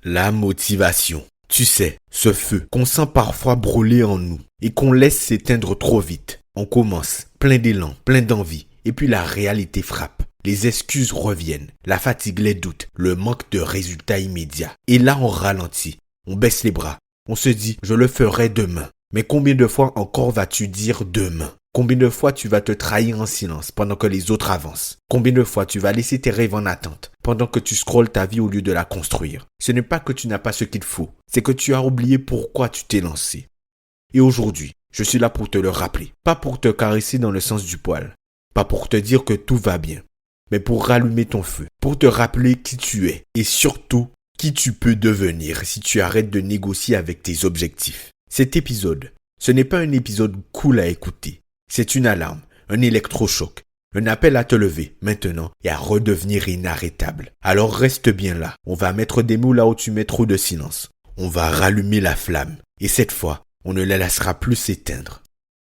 La motivation. Tu sais, ce feu qu'on sent parfois brûler en nous et qu'on laisse s'éteindre trop vite. On commence, plein d'élan, plein d'envie, et puis la réalité frappe. Les excuses reviennent, la fatigue, les doutes, le manque de résultats immédiats. Et là on ralentit, on baisse les bras, on se dit « je le ferai demain ». Mais combien de fois encore vas-tu dire demain ? Combien de fois tu vas te trahir en silence pendant que les autres avancent ? Combien de fois tu vas laisser tes rêves en attente pendant que tu scrolles ta vie au lieu de la construire ? Ce n'est pas que tu n'as pas ce qu'il faut, c'est que tu as oublié pourquoi tu t'es lancé. Et aujourd'hui, je suis là pour te le rappeler, pas pour te caresser dans le sens du poil, pas pour te dire que tout va bien, mais pour rallumer ton feu, pour te rappeler qui tu es et surtout qui tu peux devenir si tu arrêtes de négocier avec tes objectifs. Cet épisode, ce n'est pas un épisode cool à écouter. C'est une alarme, un électrochoc, un appel à te lever maintenant et à redevenir inarrêtable. Alors reste bien là, on va mettre des mots là où tu mets trop de silence. On va rallumer la flamme et cette fois, on ne la laissera plus s'éteindre.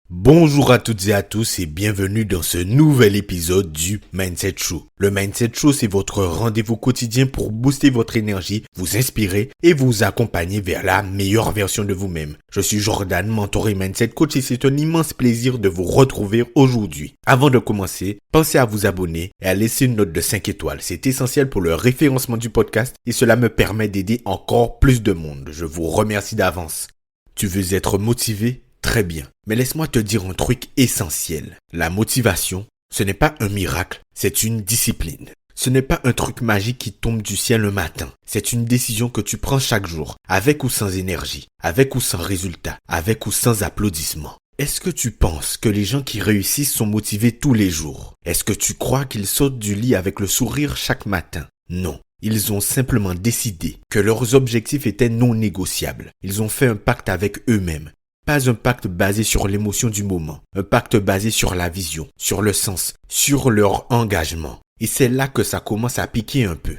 Bonjour à toutes et à tous et bienvenue dans ce nouvel épisode du Mindset Show. Le Mindset Show, c'est votre rendez-vous quotidien pour booster votre énergie, vous inspirer et vous accompagner vers la meilleure version de vous-même. Je suis Jordan, mentor et Mindset Coach et c'est un immense plaisir de vous retrouver aujourd'hui. Avant de commencer, pensez à vous abonner et à laisser une note de 5 étoiles. C'est essentiel pour le référencement du podcast et cela me permet d'aider encore plus de monde. Je vous remercie d'avance. Tu veux être motivé ? Très bien, mais laisse-moi te dire un truc essentiel. La motivation, ce n'est pas un miracle, c'est une discipline. Ce n'est pas un truc magique qui tombe du ciel un matin. C'est une décision que tu prends chaque jour, avec ou sans énergie, avec ou sans résultat, avec ou sans applaudissements. Est-ce que tu penses que les gens qui réussissent sont motivés tous les jours ? Est-ce que tu crois qu'ils sautent du lit avec le sourire chaque matin ? Non. Ils ont simplement décidé que leurs objectifs étaient non négociables. Ils ont fait un pacte avec eux-mêmes. Pas un pacte basé sur l'émotion du moment, un pacte basé sur la vision, sur le sens, sur leur engagement. Et c'est là que ça commence à piquer un peu.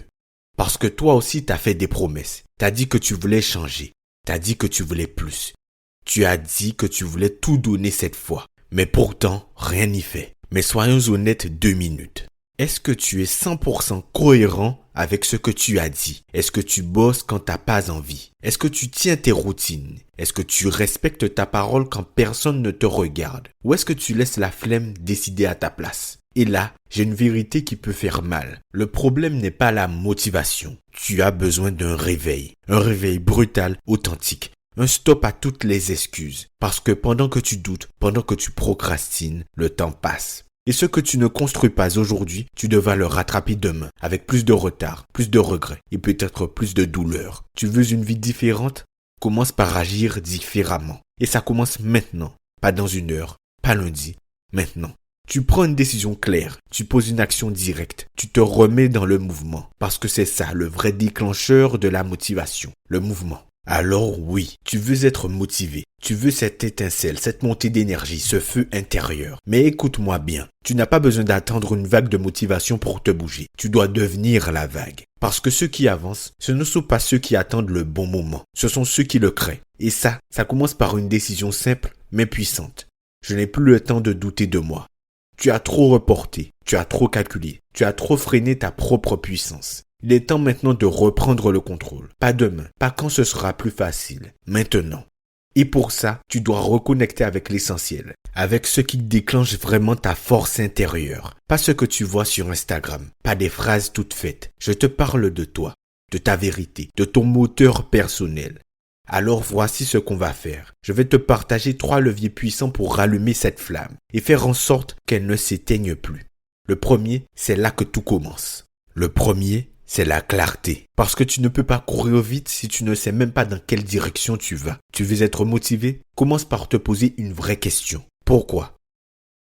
Parce que toi aussi t'as fait des promesses. T'as dit que tu voulais changer. T'as dit que tu voulais plus. Tu as dit que tu voulais tout donner cette fois. Mais pourtant, rien n'y fait. Mais soyons honnêtes 2 minutes. Est-ce que tu es 100% cohérent avec ce que tu as dit? Est-ce que tu bosses quand t'as pas envie? Est-ce que tu tiens tes routines? Est-ce que tu respectes ta parole quand personne ne te regarde? Ou est-ce que tu laisses la flemme décider à ta place? Et là, j'ai une vérité qui peut faire mal. Le problème n'est pas la motivation. Tu as besoin d'un réveil. Un réveil brutal, authentique. Un stop à toutes les excuses. Parce que pendant que tu doutes, pendant que tu procrastines, le temps passe. Et ce que tu ne construis pas aujourd'hui, tu devras le rattraper demain, avec plus de retard, plus de regrets et peut-être plus de douleur. Tu veux une vie différente ? Commence par agir différemment. Et ça commence maintenant, pas dans 1 heure, pas lundi, maintenant. Tu prends une décision claire, tu poses une action directe, tu te remets dans le mouvement, parce que c'est ça le vrai déclencheur de la motivation, le mouvement. Alors oui, tu veux être motivé, tu veux cette étincelle, cette montée d'énergie, ce feu intérieur. Mais écoute-moi bien, tu n'as pas besoin d'attendre une vague de motivation pour te bouger. Tu dois devenir la vague. Parce que ceux qui avancent, ce ne sont pas ceux qui attendent le bon moment. Ce sont ceux qui le créent. Et ça commence par une décision simple mais puissante. Je n'ai plus le temps de douter de moi. Tu as trop reporté, tu as trop calculé, tu as trop freiné ta propre puissance. Il est temps maintenant de reprendre le contrôle. Pas demain, pas quand ce sera plus facile. Maintenant. Et pour ça, tu dois reconnecter avec l'essentiel. Avec ce qui déclenche vraiment ta force intérieure. Pas ce que tu vois sur Instagram. Pas des phrases toutes faites. Je te parle de toi, de ta vérité, de ton moteur personnel. Alors voici ce qu'on va faire. Je vais te partager 3 leviers puissants pour rallumer cette flamme et faire en sorte qu'elle ne s'éteigne plus. Le premier, c'est là que tout commence. Le premier, c'est la clarté. Parce que tu ne peux pas courir vite si tu ne sais même pas dans quelle direction tu vas. Tu veux être motivé? Commence par te poser une vraie question. Pourquoi?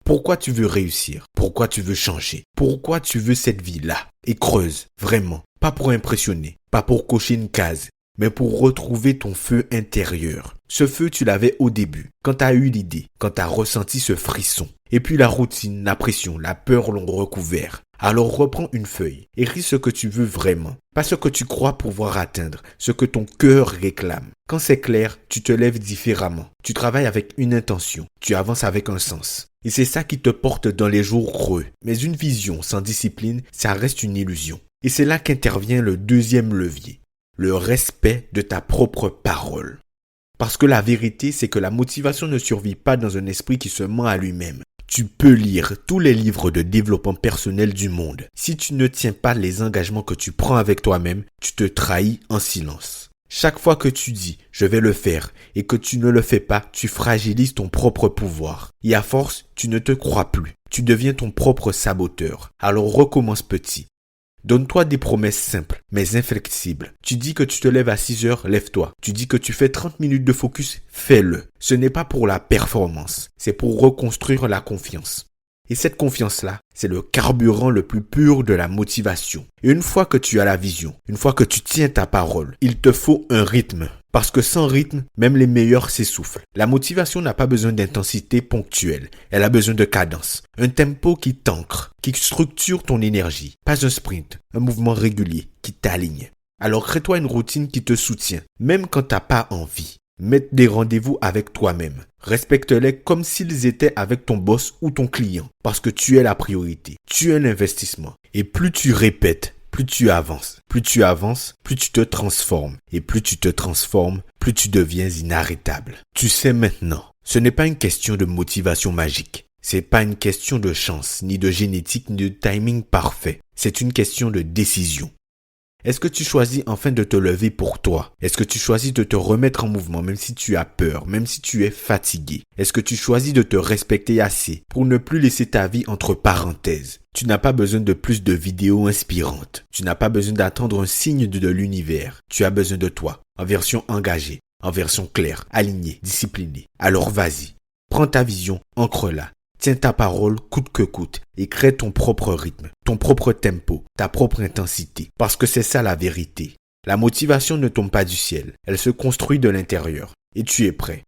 Pourquoi tu veux réussir? Pourquoi tu veux changer? Pourquoi tu veux cette vie-là? Et creuse, vraiment. Pas pour impressionner, pas pour cocher une case, mais pour retrouver ton feu intérieur. Ce feu, tu l'avais au début, quand tu as eu l'idée, quand tu as ressenti ce frisson. Et puis la routine, la pression, la peur l'ont recouvert. Alors reprends une feuille, écris ce que tu veux vraiment, pas ce que tu crois pouvoir atteindre, ce que ton cœur réclame. Quand c'est clair, tu te lèves différemment, tu travailles avec une intention, tu avances avec un sens. Et c'est ça qui te porte dans les jours creux. Mais une vision sans discipline, ça reste une illusion. Et c'est là qu'intervient le deuxième levier. le respect de ta propre parole. Parce que la vérité, c'est que la motivation ne survit pas dans un esprit qui se ment à lui-même. Tu peux lire tous les livres de développement personnel du monde. Si tu ne tiens pas les engagements que tu prends avec toi-même, tu te trahis en silence. Chaque fois que tu dis « je vais le faire » et que tu ne le fais pas, tu fragilises ton propre pouvoir. Et à force, tu ne te crois plus. Tu deviens ton propre saboteur. Alors recommence petit. Donne-toi des promesses simples, mais inflexibles. Tu dis que tu te lèves à 6 heures, lève-toi. Tu dis que tu fais 30 minutes de focus, fais-le. Ce n'est pas pour la performance, c'est pour reconstruire la confiance. Et cette confiance-là, c'est le carburant le plus pur de la motivation. Et une fois que tu as la vision, une fois que tu tiens ta parole, il te faut un rythme. Parce que sans rythme, même les meilleurs s'essoufflent. La motivation n'a pas besoin d'intensité ponctuelle. Elle a besoin de cadence. Un tempo qui t'ancre, qui structure ton énergie. Pas un sprint, un mouvement régulier qui t'aligne. Alors crée-toi une routine qui te soutient, même quand t'as pas envie. Mets des rendez-vous avec toi-même. Respecte-les comme s'ils étaient avec ton boss ou ton client. Parce que tu es la priorité. Tu es un investissement. Et plus tu répètes, plus tu avances. Plus tu avances, plus tu te transformes. Et plus tu te transformes, plus tu deviens inarrêtable. Tu sais maintenant, ce n'est pas une question de motivation magique. C'est pas une question de chance, ni de génétique, ni de timing parfait. C'est une question de décision. Est-ce que tu choisis enfin de te lever pour toi? Est-ce que tu choisis de te remettre en mouvement même si tu as peur, même si tu es fatigué? Est-ce que tu choisis de te respecter assez pour ne plus laisser ta vie entre parenthèses? Tu n'as pas besoin de plus de vidéos inspirantes. Tu n'as pas besoin d'attendre un signe de l'univers. Tu as besoin de toi, en version engagée, en version claire, alignée, disciplinée. Alors vas-y, prends ta vision, ancre-la. Tiens ta parole coûte que coûte et crée ton propre rythme, ton propre tempo, ta propre intensité. Parce que c'est ça la vérité. La motivation ne tombe pas du ciel, elle se construit de l'intérieur. Et tu es prêt.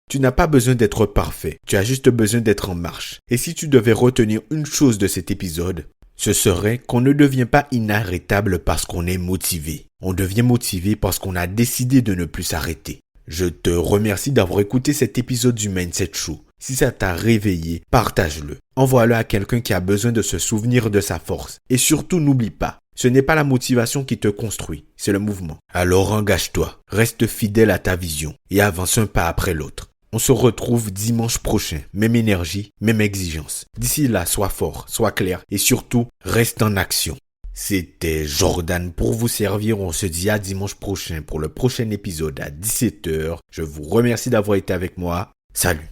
Tu n'as pas besoin d'être parfait, tu as juste besoin d'être en marche. Et si tu devais retenir une chose de cet épisode, ce serait qu'on ne devient pas inarrêtable parce qu'on est motivé. On devient motivé parce qu'on a décidé de ne plus s'arrêter. Je te remercie d'avoir écouté cet épisode du Mindset Show. Si ça t'a réveillé, partage-le. Envoie-le à quelqu'un qui a besoin de se souvenir de sa force. Et surtout, n'oublie pas, ce n'est pas la motivation qui te construit, c'est le mouvement. Alors engage-toi, reste fidèle à ta vision et avance un pas après l'autre. On se retrouve dimanche prochain, même énergie, même exigence. D'ici là, sois fort, sois clair et surtout, reste en action. C'était Jordan pour vous servir. On se dit à dimanche prochain pour le prochain épisode à 17 h. Je vous remercie d'avoir été avec moi. Salut!